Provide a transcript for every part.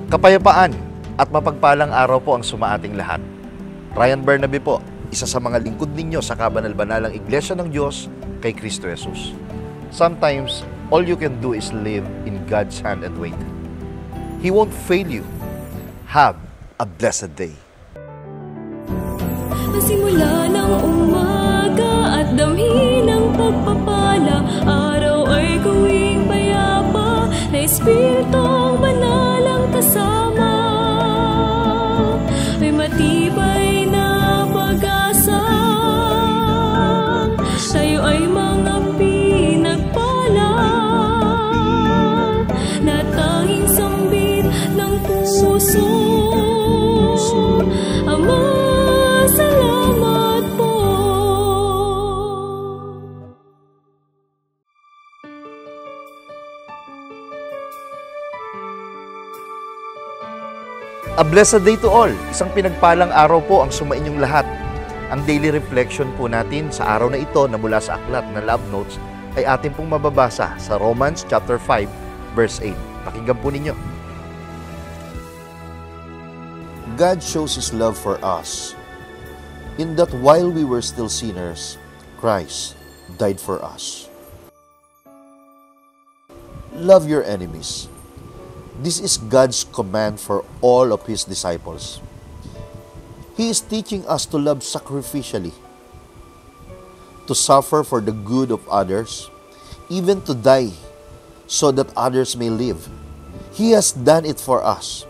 Kapayapaan at mapagpalang araw po ang sumaating lahat. Ryan Bernabe po, isa sa mga lingkod ninyo sa kabanal-banalang Iglesia ng Diyos kay Kristo Jesus. Sometimes, all you can do is live in God's hand and wait. He won't fail you. Have a blessed day. Simula ng umaga at damhin ng pagpapala, araw ay gawing payapa, na Espiritong Banal ang kasama, ay matibay na pag-asa. Tayo ay mga pinagpala, na tanging sambit ng puso. Ama, salamat po. A blessed day to all. Isang pinagpalang araw po ang sumainyong lahat. Ang daily reflection po natin sa araw na ito na mula sa aklat na Love Notes ay atin pong mababasa sa Romans chapter 5 verse 8. Pakinggan po ninyo. God shows His love for us in that while we were still sinners, Christ died for us. Love your enemies. This is God's command for all of His disciples. He is teaching us to love sacrificially, to suffer for the good of others, even to die so that others may live. He has done it for us.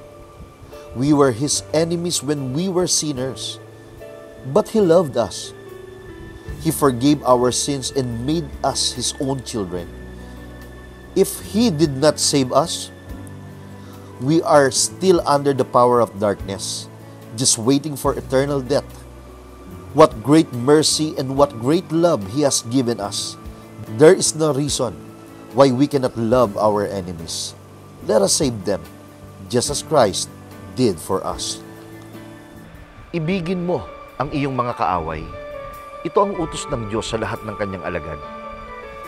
We were His enemies when we were sinners, but He loved us. He forgave our sins and made us His own children. If He did not save us, we are still under the power of darkness, just waiting for eternal death. What great mercy and what great love He has given us. There is no reason why we cannot love our enemies. Let us save them, just as Christ did for us. Ibigin mo ang iyong mga kaaway. Ito ang utos ng Diyos sa lahat ng kanyang alagad.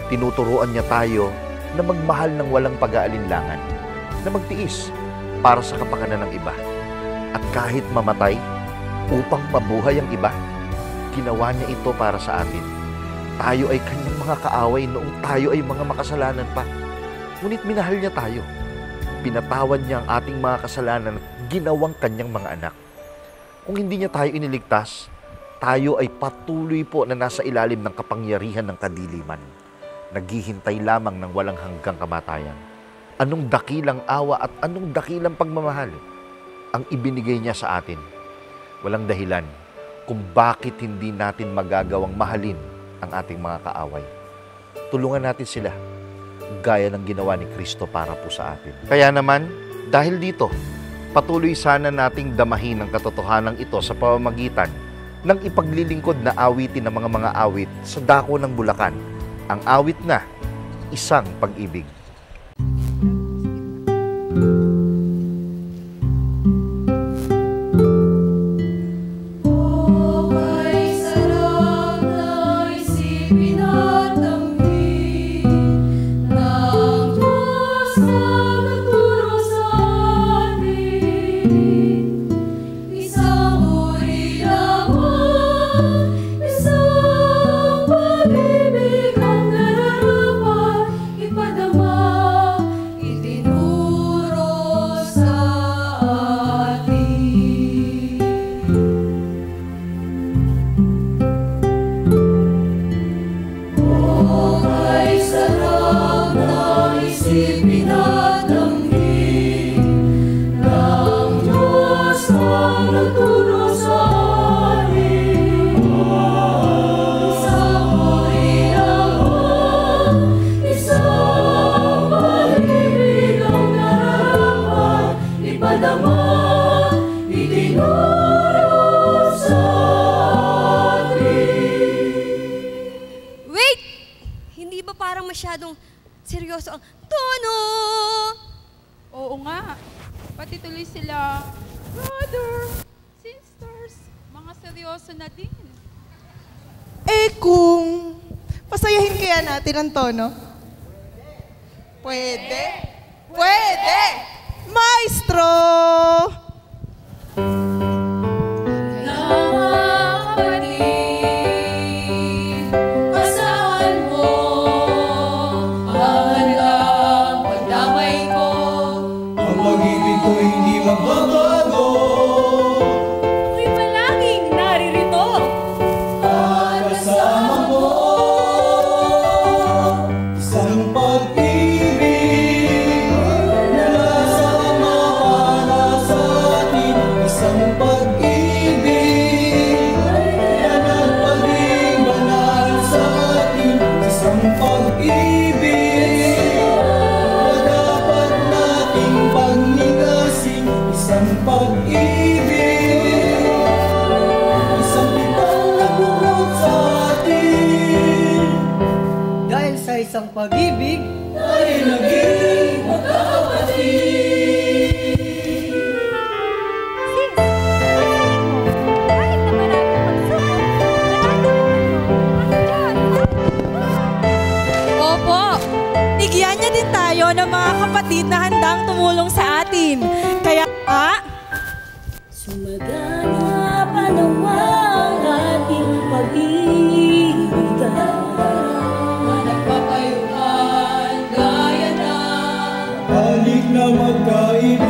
Tinuturuan niya tayo na magmahal ng walang pag-aalinlangan, na magtiis para sa kapakanan ng iba. At kahit mamatay upang mabuhay ang iba, ginawa niya ito para sa atin. Tayo ay kanyang mga kaaway noong tayo ay mga makasalanan pa. Ngunit minahal niya tayo. Pinatawad niya ang ating mga kasalanan at ginawang kanyang mga anak. Kung hindi niya tayo iniligtas, tayo ay patuloy po na nasa ilalim ng kapangyarihan ng kadiliman. Naghihintay lamang ng walang hanggang kamatayan. Anong dakilang awa at anong dakilang pagmamahal ang ibinigay niya sa atin. Walang dahilan kung bakit hindi natin magagawang mahalin ang ating mga kaaway. Tulungan natin sila, gaya ng ginawa ni Kristo para po sa atin. Kaya naman, dahil dito, patuloy sana nating damahin ang katotohanan ito sa pamamagitan ng ipaglilingkod na awitin ng mga awit sa dako ng Bulacan. Ang awit na Isang Pag-ibig. Masyadong seryoso ang tono. Oo nga. Pati tuloy sila, brother, sisters, mga seryoso na din. Eh kung pasayahin kaya natin ang tono? Pwede. Pwede. Maestro! Asahan mo, mahal ang pagdamay ko. Ang pag-ibig ko hindi magbabago. Ako'y palaging naririto. At kasama mo, isang pag-ibig na nasama para sa atin. Isang pag-ibig na nagpaging banal sa atin. Isang pag-ibig na dapat nating pagnigasin. Isang pag-ibig, isang pitang nagbuklod sa atin. Dahil sa isang pag-ibig, Tayo naging magkakapatid. Kahit na maraming pagsubok, Opo, bigyan niya din tayo ng mga kapatid na handang tumulong sa atin. Kaya, Sumagana pa nawa ang ating pag-ibigan. Nagpapayuhan gaya na Halik na magkaibigan.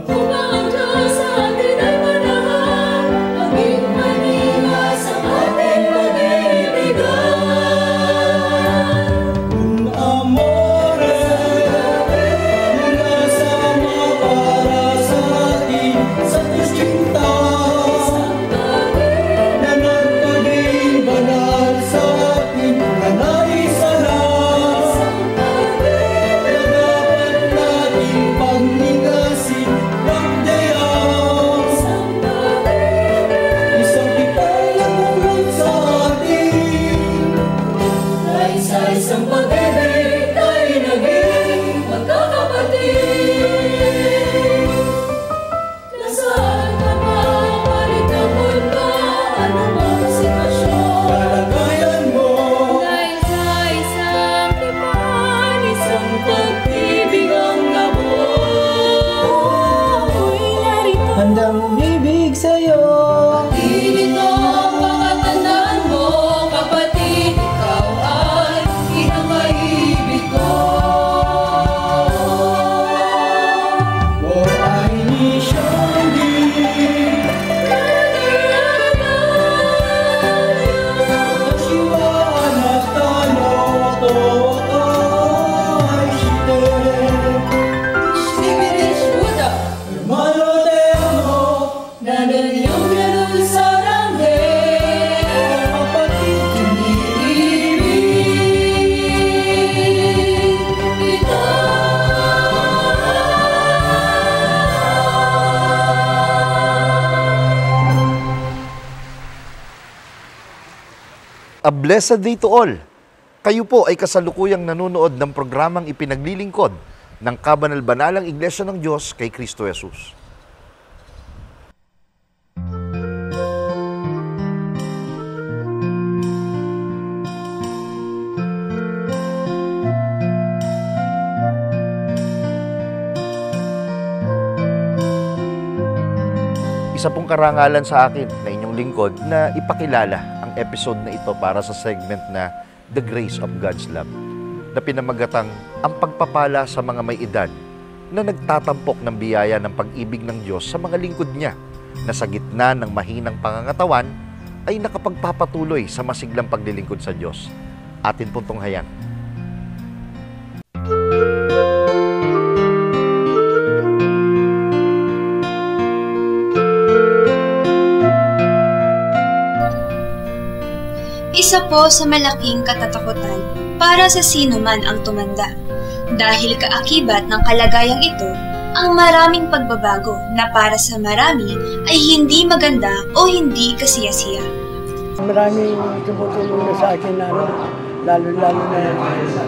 kung ang Diyos sa atin ay manahan, maging manigas ang ating pag-ibigan. Un amore na nasama para sa atin. Sa cinta na nagpaging banal sa atin. Kanay-isa lang na dapat nating pagnigasin. Pagdayang isang pitang nagbuklod sa atin. Dahil sa isang pag-ibig, tayo naging magkakapatid. Nasaan ka ba? Palit ang mundo, anumang sitwasyon. Kalagayan mo, Dahil sa isang tipan, isang pag-ibig ang nabuo. Ako'y narito. handang umibig sa'yo. Pinito ang pakatandaan mo, kapatid. Ikaw ay kinakaibig ko. o ay ni Shandy. Kashiwaan at tanaw to ay shite. Hermano te amo, Nanon yung nanon sa langit, kapatid. iniibig kita. A blessed day to all. Kayo po ay kasalukuyang nanonood ng programang ipinaglilingkod ng Kabanal-Banalang Iglesia ng Diyos kay Kristo Jesus. Isa pong karangalan sa akin na inyong lingkod na ipakilala ang episode na ito para sa segment na The Grace of God's Love, na pinamagatang ang pagpapala sa mga may edad na nagtatampok ng biyaya ng pag-ibig ng Diyos sa mga lingkod niya na sa gitna ng mahinang pangangatawan ay nakapagpapatuloy sa masiglang paglilingkod sa Diyos. Atin pong tunghayan. Isa po sa malaking katatakutan para sa sino man ang tumanda. Dahil kaakibat ng kalagayang ito, ang maraming pagbabago na para sa marami ay hindi maganda o hindi kasiyasiya. Maraming tumutulong na sa akin na lalo-lalo na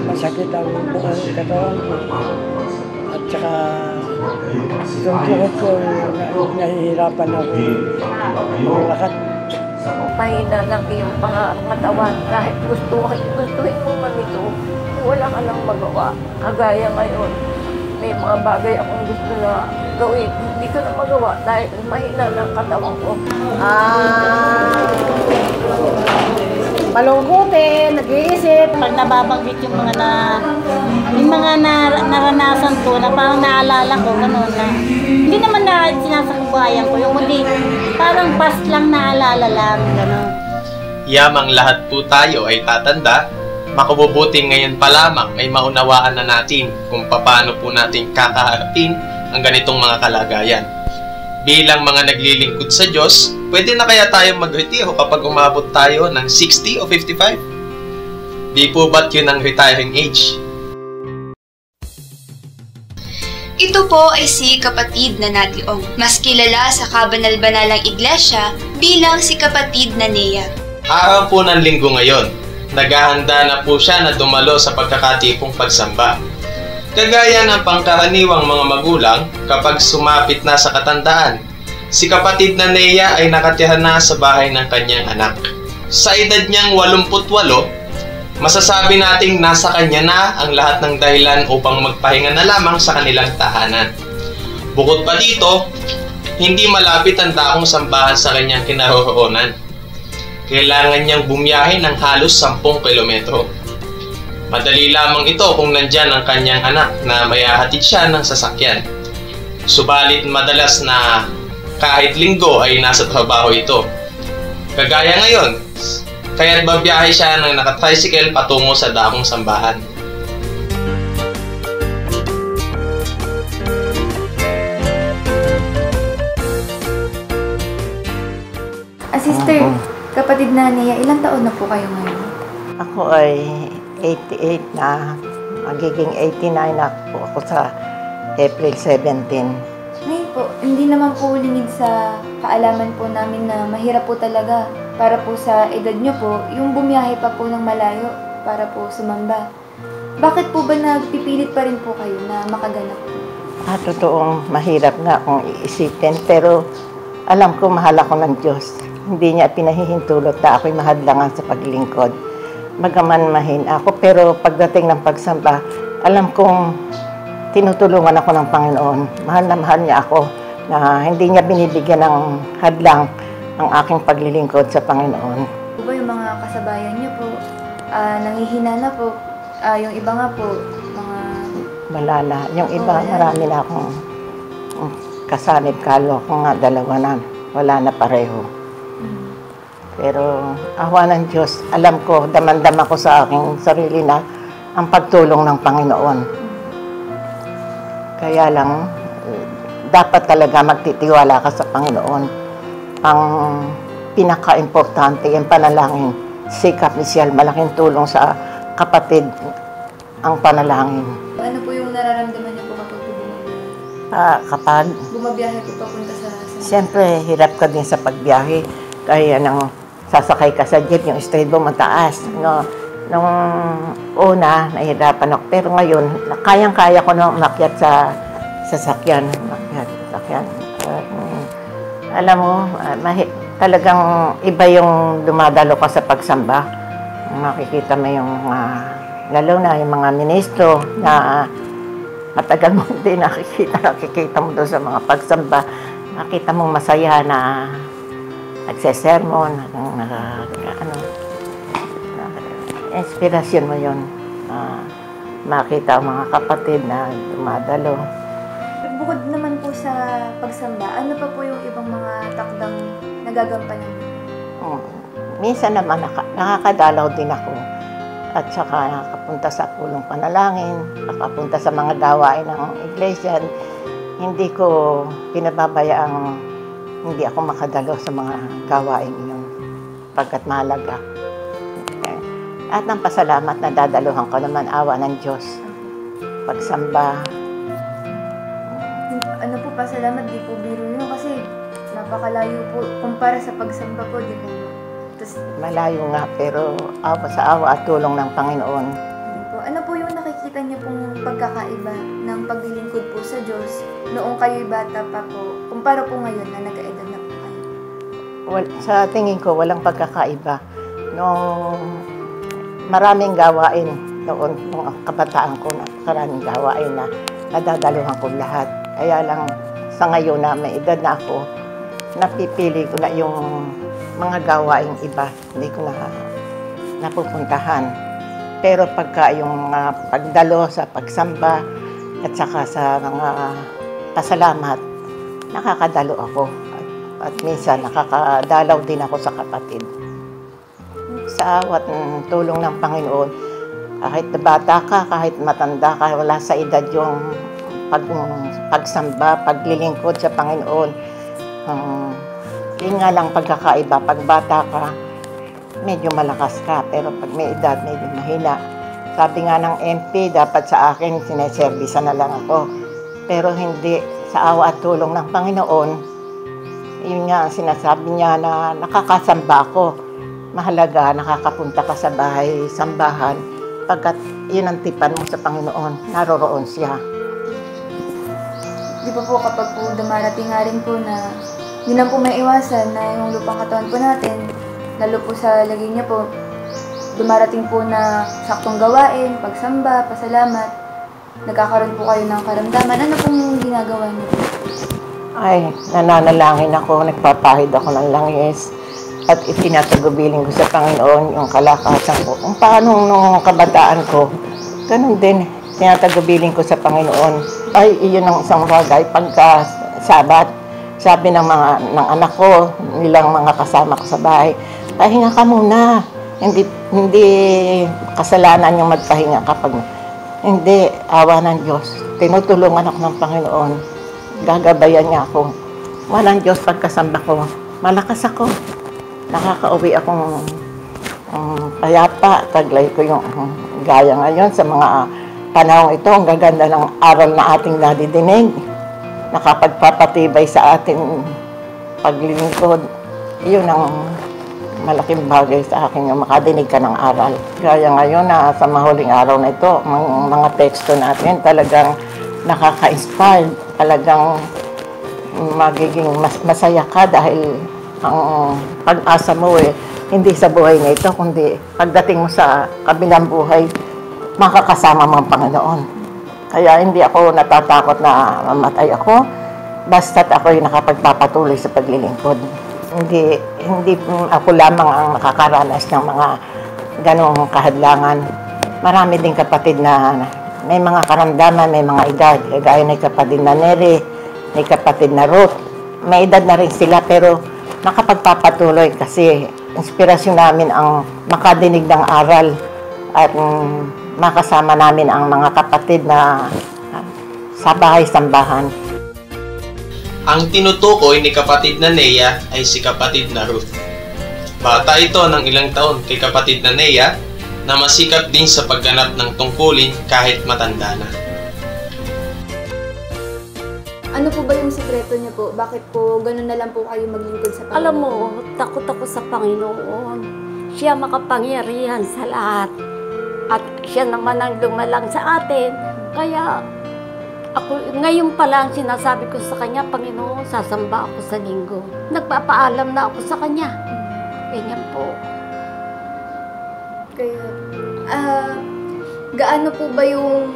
masakit ang buong katawan ko. At saka itong tuhod ko, nahihirapan ako maglakad. Mahina ng iyong pangangatawan kahit gustuhin mong mamito, wala ka nang magawa. Kagaya ngayon, may mga bagay akong gusto na gawin. Hindi ko na magawa dahil mahina ng katawan ko. Malungkutin, nag-iisip. Pag nababanggit yung mga naranasan ko na parang naalala ko, gano'n na. Hindi naman na sinasakubayan ko, yung hindi, parang past lang naalala lang, gano'n. Yamang lahat po tayo ay tatanda, makabubuting ngayon pa lamang ay maunawaan na natin kung paano po natin kakaharapin ang ganitong mga kalagayan. Bilang mga naglilingkod sa Diyos, pwede na kaya tayo mag-retiro kapag umabot tayo ng 60 o 55? Di po ba't yun ang retiring age? Ito po ay si kapatid na Nationg, mas kilala sa kabanal-banalang iglesia bilang si kapatid na Nea. Araw po ng linggo ngayon, naghahanda na po siya na dumalo sa pagkakatipong pagsamba. Kagaya ng pangkaraniwang mga magulang kapag sumapit na sa katandaan, si kapatid na Nea ay nakatira na sa bahay ng kanyang anak. Sa edad niyang 88, masasabi nating nasa kanya na ang lahat ng dahilan upang magpahinga na lamang sa kanilang tahanan. Bukod pa dito, hindi malapit ang dakong sambahan sa kanyang kinaroroonan. Kailangan niyang bumiyahe ng halos 10 kilometro. Madali lamang ito kung nandyan ang kanyang anak na mayahatid siya ng sasakyan. Subalit madalas na kahit linggo ay nasa trabaho ito. Kagaya ngayon, kaya't babiyahe siya ng nakatricycle patungo sa dakong sambahan. Sister, kapatid na Nea, ilang taon na po kayo ngayon? Ako ay 88 na, magiging 89 na po ako sa April 17. Ngayon po, hindi naman po lingid sa kaalaman po namin na mahirap po talaga para po sa edad nyo po, yung bumiyahe pa po ng malayo para po sumamba. Bakit po ba nagpipilit pa rin po kayo na makaganap po? Totoong mahirap nga kung iisipin, pero alam ko mahal ako ng Diyos. Hindi niya pinahihintulot na ako'y mahadlangan sa paglingkod. Magaman mahina ako, pero pagdating ng pagsamba, alam kong tinutulungan ako ng Panginoon. Mahal na mahal niya ako na hindi niya binibigyan ng hadlang ang aking paglilingkod sa Panginoon. Po ba yung mga kasabayan niyo po, nanghihina na po, yung iba nga po, mga... Malala. Yung iba, marami na akong kasanib kalo ko nga, 2 na, wala na pareho. Pero awa ng Diyos, alam ko, damandam ako sa aking sarili na ang pagtulong ng Panginoon. Kaya lang, dapat talaga magtitiwala ka sa Panginoon. Ang pinaka-importante, yung panalangin, sikap misyal, malaking tulong sa kapatid ang panalangin. Ano po yung nararamdaman niyo po kapag bumabiyahe? Kapag bumabiyahe po papunta sa... Siyempre, hirap ka din sa pagbiyahe. Kaya nang sasakay ka sa jeep, yung straight mo mataas. No? Nung una, nahirapan ako. Pero ngayon, kayang-kaya ko na umakyat sa sasakyan. Alam mo, talagang iba yung dumadalo ka sa pagsamba. Makikita mo yung lalo na yung mga ministro na matagal mo hindi nakikita mo doon sa mga pagsamba. Nakita mong masaya na nagsesermon, inspirasyon mo yun. Makita ang mga kapatid na dumadalo. Bukod naman po sa pagsamba, ano pa po yung ibang mga takdang nagagampanan niyo? Minsan naman nakakadalaw din ako. At saka nakapunta sa pulong panalangin, nakapunta sa mga gawain ng iglesia. Hindi ko pinababayaang hindi ako makadalo sa mga gawain yun pagkat mahalaga. At ng pasalamat na dadaluhan ko naman awa ng Diyos. Pagsamba. Ano po, pasalamat, di po biro yun kasi napakalayo po kumpara sa pagsamba po, di po. Malayo nga, pero sa awa at tulong ng Panginoon. Ano po yung nakikita niyo pong pagkakaiba ng paglilingkod po sa Diyos noong kayo'y bata pa po, kumpara po ngayon na nag-edad na po kayo? Sa tingin ko, walang pagkakaiba. Nung maraming gawain noon, nung kabataan ko, maraming gawain na nadadaluhan ko lahat. Kaya lang sa ngayon na may edad na ako, napipili ko na yung mga gawaing iba. Hindi ko na napupuntahan. Pero pagka yung mga pagdalo sa pagsamba at saka sa mga pasalamat, nakakadalo ako. At minsan nakakadalaw din ako sa kapatid. Sa awat tulong ng Panginoon, kahit bata ka, kahit matanda ka, wala sa edad yung pagsamba, paglilingkod sa Panginoon. Yun nga lang pagkakaiba, pag bata ka, medyo malakas ka, pero pag may edad, medyo mahina. Sabi nga ng MP, dapat sa akin, sineservisa na lang ako. Pero hindi, sa awa at tulong ng Panginoon, yun nga ang sinasabi niya na nakakasamba ako. Mahalaga, nakakapunta ka sa bahay, sambahan, pagkat yun ang tipan mo sa Panginoon, naroroon siya. Di ba po kapag po dumarating nga rin po na hindi na po may iwasan na yung lupang katawan po natin, lalo po sa lagay niya po, dumarating po na saktong gawain, pagsamba, pasalamat, nagkakaroon po kayo ng karamdaman. Ano pong ginagawa niyo po? Ay, nananalangin ako, nagpapahid ako ng langis at itinatagubilin ko sa Panginoon yung kalakasan ko. Kung paano nung kabataan ko, ganun din, tinatagubilin ko sa Panginoon. Ay, iyon ang isang bagay pagka Sabat. Sabi ng anak ko, nilang mga kasama ko sa bahay, pahinga ka muna. Hindi kasalanan yung magpahinga kapag hindi, awa ng Diyos. Tinutulungan ako ng Panginoon. Gagabayan niya ako. Walang Diyos pagkasamba ko. Malakas ako. Nakakauwi akong payapa. Taglay ko yung gaya ngayon sa mga panahong ito. Ang gaganda ng aral na ating nadidinig. Nakapagpapatibay sa ating paglilingkod. Iyon ang malaking bagay sa akin yung makadinig ka ng aral. Gaya ngayon na sa mahuling araw na ito, mga teksto natin talagang nakaka-inspire. Talagang magiging masaya ka dahil ang pag-asa mo hindi sa buhay na ito, kundi pagdating mo sa kabilang buhay, makakasama mo ang Panginoon. Kaya hindi ako natatakot na mamatay ako, basta't ako'y nakapagpapatuloy sa paglilingkod. Hindi ako lamang ang nakakaranas ng mga ganong kahadlangan. Marami din kapatid na may mga karamdaman, may mga edad. Gaya ng kapatid na Neri, may kapatid na Ruth. May edad na rin sila pero nakapagpapatuloy kasi inspirasyon namin ang makadinig ng aral at makasama namin ang mga kapatid na sa bahay-sambahan. Ang tinutukoy ni kapatid na Nea ay si kapatid na Ruth. Bata ito ng ilang taon kay kapatid na Nea na masikap din sa pagganap ng tungkulin kahit matanda na. Ano po ba yung sikreto niyo po? Bakit po ganun na lang po kayo maglingkod sa Panginoon? Alam mo, takot ako sa Panginoon. Siya makapangyarihan sa lahat. At siya naman ang lumalang sa atin. Kaya ako, ngayon pa lang sinasabi ko sa kanya, Panginoon, sasamba ako sa linggo. Nagpapaalam na ako sa kanya. Ganyan po. Kaya, gaano po ba yung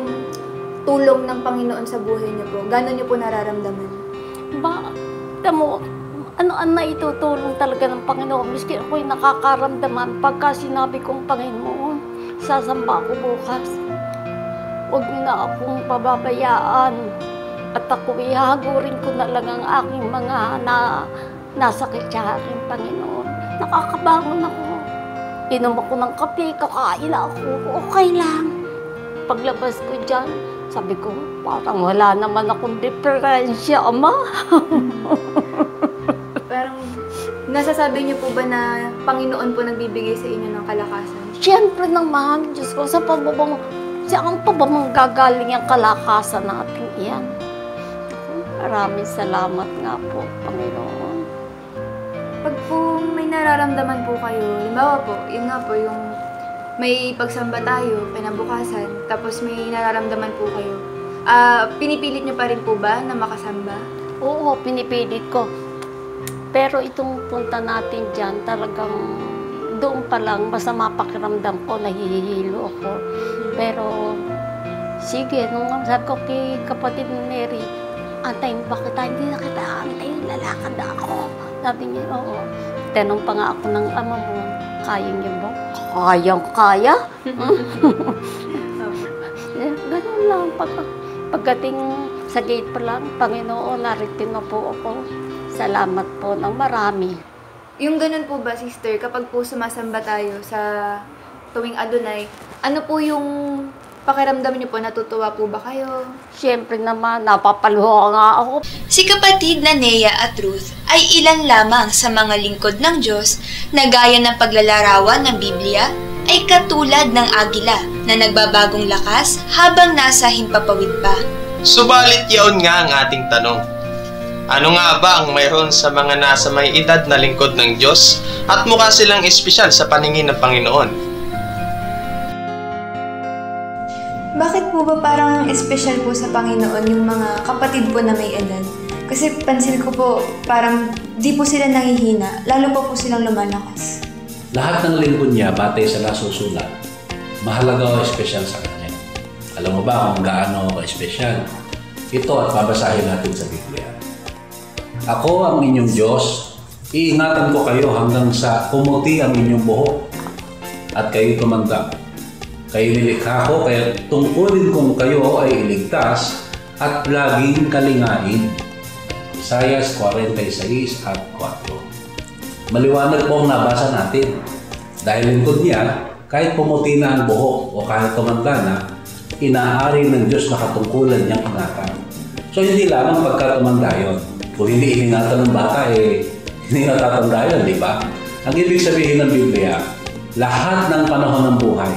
tulong ng Panginoon sa buhay niyo po? Gaano niyo po nararamdaman? Ano ang naitutulong talaga ng Panginoon? Miski ako'y nakakaramdaman pagka sinabi kong Panginoon, sasamba ako bukas. Huwag niyo na akong pababayaan. At ako ihagurin ko na lang ang aking mga nasakit sa aking Panginoon. Nakakabangon ako. Inom ako ng kape, kakain ako. Okay lang. Paglabas ko dyan, sabi ko, parang wala naman akong diferensya, Ama. Parang nasasabi niyo po ba na Panginoon po nagbibigay sa inyo ng kalakasan? Siyempre naman, Diyos ko, saan pa ba manggagaling ang kalakasan natin iyan? Maraming salamat nga po, Panginoon. Pag po may nararamdaman po kayo, halimbawa po, yun nga po, yung may pagsamba tayo, kinabukasan, tapos may nararamdaman po kayo, pinipilit niyo pa rin po ba na makasamba? Oo, pinipilit ko. Pero itong punta natin dyan, talagang doon pa lang, masama pakiramdam ko, nahihilo ako. Pero Sige, nung sabi ko kay kapatid ni Mary, antayin pa kita, hindi na kita antayin, lalakad na ako. Sabi niya, oo. Tanong pa nga ako ng ama mo, kaya niya ba? Kayang-kaya? Ganun lang, pagdating sa gate pa lang, Panginoon, narito na po ako. Salamat po ng marami. Yung ganun po ba, sister, kapag po sumasamba tayo sa tuwing Adonai, ano po yung pakiramdam niyo po? Natutuwa po ba kayo? Siyempre naman, napapaluho nga ako. Si kapatid na Nea at Ruth ay ilan lamang sa mga lingkod ng Diyos na gaya ng paglalarawan ng Biblia ay katulad ng agila na nagbabagong lakas habang nasa himpapawid pa. Subalit yaon nga ang ating tanong. Ano nga ba ang mayroon sa mga nasa may edad na lingkod ng Diyos at mukha silang espesyal sa paningin ng Panginoon? Bakit po ba parang espesyal po sa Panginoon yung mga kapatid po na may edad? Kasi pansin ko po, parang di po sila nangihina, lalo pa po silang lumalakas. Lahat ng lingkod niya, batay sa nasusulat, mahalaga o espesyal sa kanya. Alam mo ba kung gaano ka-espesyal? Ito at babasahin natin sa Biblia. Ako ang inyong Diyos, iingatan ko kayo hanggang sa pumuti ang inyong buhok at kayo tumanda. Kayo nilikha ko, kaya tungkulin kong kayo ay iligtas at laging kalingain. Isaiah 46 at 4. Maliwanag po ang nabasa natin. Dahil lingkod niya, kahit pumuti na ang buhok o kahit tumanda na, inaari ng Diyos na katungkulan niyang ingatan. So hindi lamang pagka tumanda yun. Kung hindi iningatan ng bata, hindi natatanda yun, di ba? Ang ibig sabihin ng Biblia, lahat ng panahon ng buhay,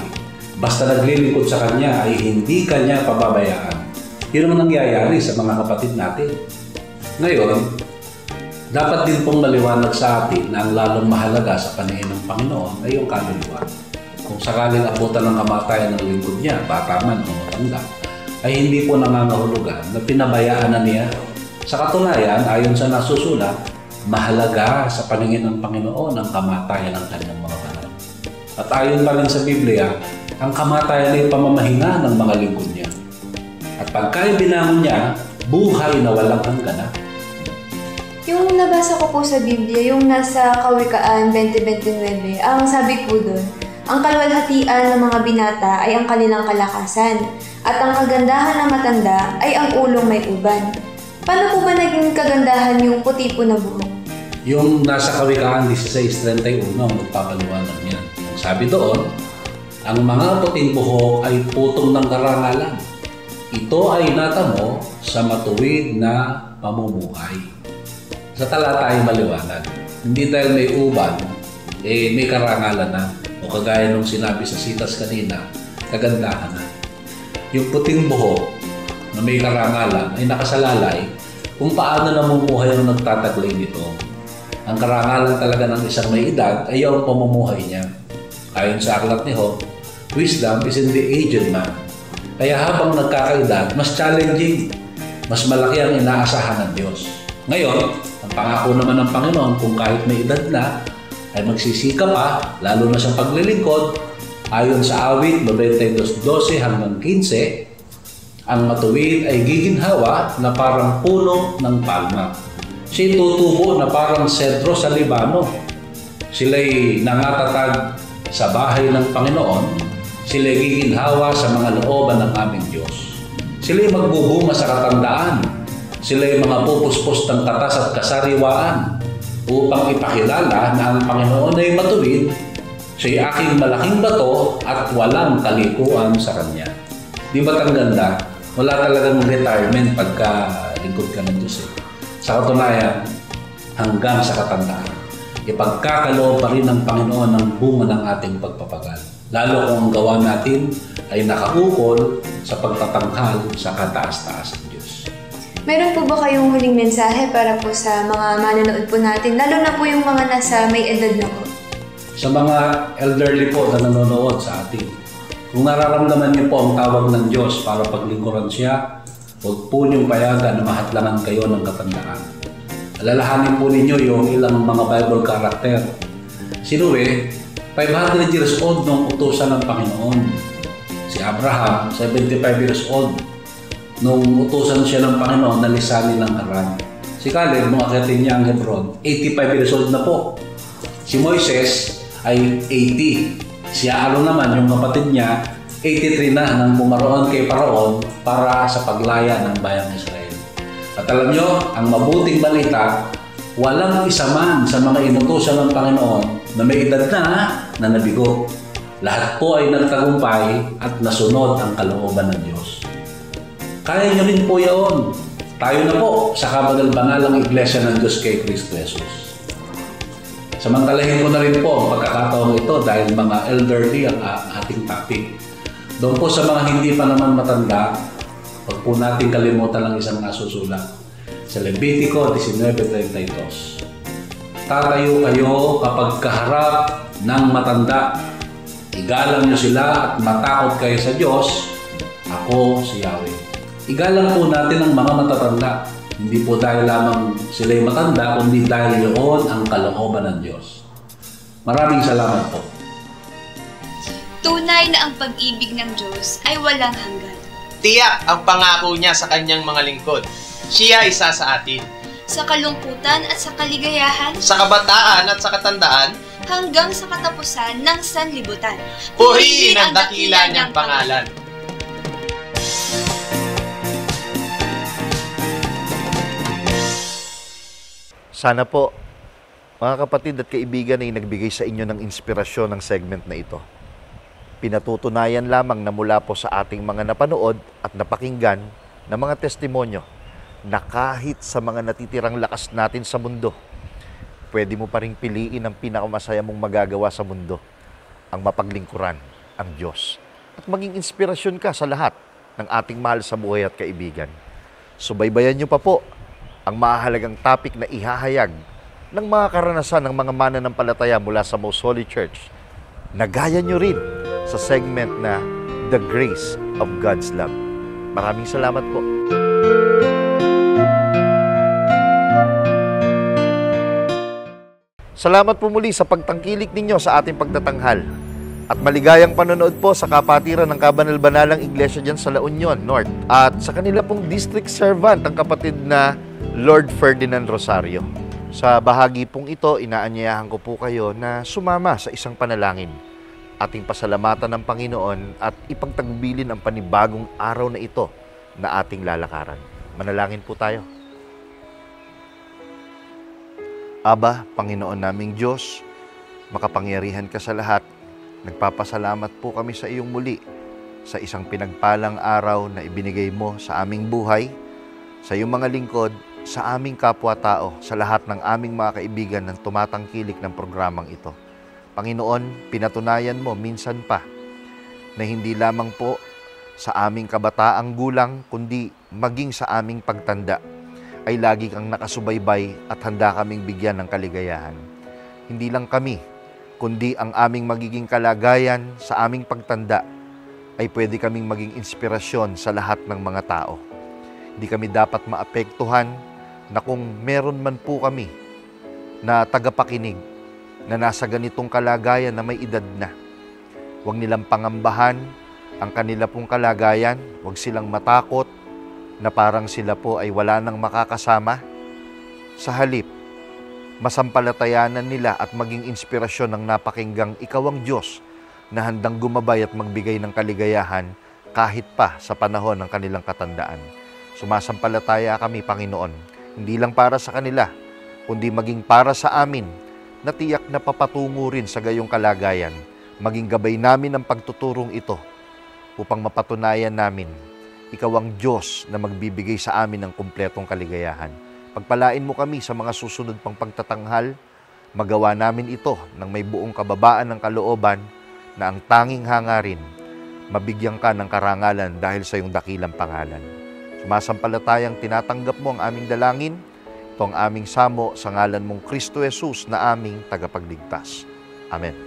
basta naglilingkod sa Kanya ay hindi Kanya pababayaan. Yun ang nangyayari sa mga kapatid natin. Ngayon, dapat din pong maliwanag sa atin na ang lalong mahalaga sa paningin ng Panginoon ay yung kaluluwa. Kung sakaling abutan ng kamatayan ng lingkod niya, bata man o matanda, ay hindi po nangangahulugan na pinabayaan na niya. Sa katunayan, ayon sa nasusulat, mahalaga sa paningin ng Panginoon ang kamatayan ng kanyang mga banal. At ayon pa rin sa Biblia, ang kamatayan ay pamamahinga ng mga lingkod niya. At pagka binangon niya, buhay na walang hanggan. Yung nabasa ko po sa Biblia, yung nasa Kawikaan 20:29, ang sabi po doon, ang kaluwalhatian ng mga binata ay ang kanilang kalakasan, at ang kagandahan ng matanda ay ang ulong may uban. Paano po ba naging kagandahan yung puti po na buhok? Yung nasa Kawikaan 16:31, magpapaliwanag niyan. Ang sabi doon, ang mga puting buhok ay putong ng karangalan. Ito ay natamo sa matuwid na pamumuhay. Sa talata ay maliwanag. Hindi dahil may uban, may karangalan na. O kagaya nung sinabi sa sitas kanina, kagandahan na. Yung puting buhok na may karangalan ay nakasalalay kung paano namumuhay ang nagtatagling nito. Ang karangalan talaga ng isang may edad ay yung pamumuhay niya. Ayon sa aklat ni Job, wisdom is in the aged man. Kaya habang nagkakaedad, mas challenging, mas malaki ang inaasahan ng Diyos. Ngayon, ang pangako naman ng Panginoon kung kahit may edad na, ay magsisika pa, lalo na sa paglilingkod, ayon sa awit 92:12 hanggang 15, ang matuwid ay giginhawa na parang puno ng palma. Siya'y tutubo na parang sentro sa Libano. Sila'y nangatatag sa bahay ng Panginoon, sila'y giginhawa sa mga looban ng aming Diyos. Sila'y magbubunga sa katandaan, sila'y mga pupuspos ng katas at kasariwaan upang ipakilala na ang Panginoon ay matuwid, siya'y aking malaking bato at walang kalikuan sa Kanya. Di ba't ang ganda? Wala talagang retirement pagka lingkod ka ng Diyos. Sa katunayan, hanggang sa katandaan, ipagkakaloob pa rin ng Panginoon ang bunga ng ating pagpapagal. Lalo kung ang gawa natin ay nakaukol sa pagtatanghal sa kataas-taas ng Diyos. Meron po ba kayong huling mensahe para po sa mga manonood po natin, lalo na po yung mga nasa may edad na po? Sa mga elderly po na nanonood sa atin, kung nararamdaman niyo po ang tawag ng Diyos para paglingkuran siya, huwag po niyong payagan na mahadlangan kayo ng katandaan. Alalahanin po ninyo yung ilang mga Bible character. Si Noe, 500 years old nung utusan ng Panginoon. Si Abraham, 75 years old. Nung utusan siya ng Panginoon na lisanin ng Haran. Si Caleb, nung akitin niya ang Hebron, 85 years old na po. Si Moises ay 80. Si Aaron naman, yung kapatid niya, 83 na nang pumaroon kay Paraon para sa paglaya ng bayang Israel. At alam nyo, ang mabuting balita, walang isa man sa mga inutusan ng Panginoon na may edad na nabigo. Lahat po ay nagtagumpay at nasunod ang kalooban ng Diyos. Kaya nyo rin po yun. Tayo na po sa kabanal-banalang Iglesia ng Diyos kay Kristo Jesus. Samantalahin ko na rin po ang pagkakataong ito dahil mga elderly ang ating topic. Doon po sa mga hindi pa naman matanda, huwag po natin kalimutan ang isang nasusulat. Sa Levitico 19:32. Tatayo kayo kapag kaharap ng matanda. Igalang nyo sila at matakot kayo sa Diyos. Ako si Yahweh. Igalang po natin ang mga matatanda. Hindi po dahil lamang sila'y matanda, kundi dahil yun ang kalooban ng Diyos. Maraming salamat po. Tunay na ang pag-ibig ng Diyos ay walang hanggan. Tiyak ang pangako niya sa kanyang mga lingkod. Siya isa sa atin. Sa kalungkutan at sa kaligayahan, sa kabataan at sa katandaan, hanggang sa katapusan ng sanlibutan. Purihin ang dakila niyang pangalan. Sana po, mga kapatid at kaibigan ay nagbigay sa inyo ng inspirasyon ng segment na ito. Pinatutunayan lamang na mula po sa ating mga napanood at napakinggan na mga testimonyo na kahit sa mga natitirang lakas natin sa mundo, pwede mo pa rin piliin ang pinakamasaya mong magagawa sa mundo, ang mapaglingkuran, ang Diyos. At maging inspirasyon ka sa lahat ng ating mahal sa buhay at kaibigan. Subaybayan niyo pa po ang mahalagang topic na ihahayag ng mga karanasan ng mga mananampalataya mula sa Most Holy Church. Nagaya nyo rin sa segment na The Grace of God's Love. Maraming salamat po. Salamat po muli sa pagtangkilik ninyo sa ating pagtatanghal. At maligayang panonood po sa kapatiran ng Kabanal-Banalang Iglesia dyan sa La Union North. At sa kanila pong district servant, ang kapatid na Lord Ferdinand Rosario. Sa bahagi pong ito, inaanyayahan ko po kayo na sumama sa isang panalangin. Ating pasalamatan ng Panginoon at ipagtagubilin ang panibagong araw na ito na ating lalakaran. Manalangin po tayo. Aba, Panginoon naming Diyos, makapangyarihan ka sa lahat, nagpapasalamat po kami sa iyong muli sa isang pinagpalang araw na ibinigay mo sa aming buhay, sa iyong mga lingkod, sa aming kapwa-tao, sa lahat ng aming mga kaibigan ng tumatangkilik ng programang ito. Panginoon, pinatunayan mo minsan pa na hindi lamang po sa aming kabataang gulang, kundi maging sa aming pagtanda, ay lagi kang nakasubaybay at handa kaming bigyan ng kaligayahan. Hindi lang kami, kundi ang aming magiging kalagayan sa aming pagtanda ay pwede kaming maging inspirasyon sa lahat ng mga tao. Hindi kami dapat maapektuhan na kung meron man po kami na tagapakinig na nasa ganitong kalagayan na may edad na, huwag nilang pangambahan ang kanila pong kalagayan, huwag silang matakot na parang sila po ay wala nang makakasama. Sa halip, masampalatayanan nila at maging inspirasyon ng napakinggang ikaw ang Diyos na handang gumabay at magbigay ng kaligayahan kahit pa sa panahon ng kanilang katandaan. Sumasampalataya kami, Panginoon, hindi lang para sa kanila, kundi maging para sa amin, na tiyak na papatungo rin sa gayong kalagayan, maging gabay namin ang pagtuturong ito upang mapatunayan namin, ikaw ang Diyos na magbibigay sa amin ng kumpletong kaligayahan. Pagpalain mo kami sa mga susunod pang pagtatanghal, magawa namin ito ng may buong kababaan ng kalooban na ang tanging hangarin, mabigyan ka ng karangalan dahil sa iyong dakilang pangalan. Sumasampalatayang tinatanggap mo ang aming dalangin, ito ang aming samo sa ngalan mong Kristo Jesus na aming tagapagligtas. Amen.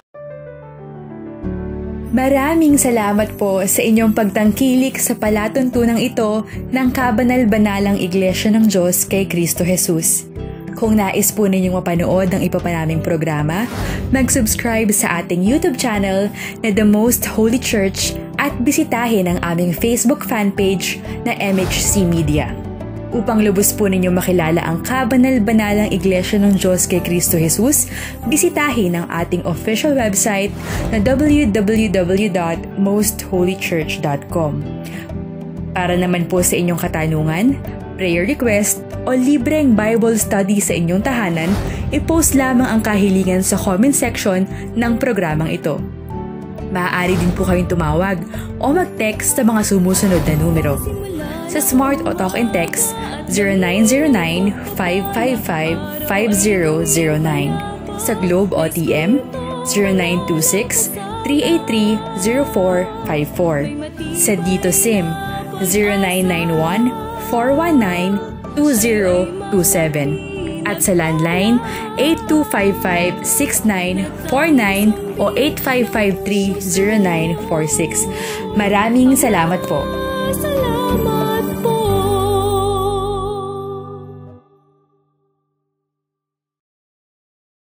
Maraming salamat po sa inyong pagtangkilik sa palatuntunang ito ng Kabanal-Banalang Iglesia ng Diyos kay Kristo Jesus. Kung nais po ninyong mapanood ng iba pa naming programa, mag-subscribe sa ating YouTube channel na The Most Holy Church at bisitahin ang aming Facebook fanpage na MHC Media. Upang lubos po ninyo makilala ang kabanal-banalang Iglesia ng Diyos kay Cristo Jesus, bisitahin ang ating official website na www.mostholychurch.com. Para naman po sa inyong katanungan, prayer request o libreng Bible study sa inyong tahanan, i-post lamang ang kahilingan sa comment section ng programang ito. Maaari din po kayong tumawag o mag-text sa mga sumusunod na numero. Sa Smart o Talk and Text, 0909-555-5009. Sa Globe o TM, 0926-383-0454. Sa Dito SIM, 0991-419-2027. At sa landline, 8255-6949 o 8553-0946. Maraming salamat po.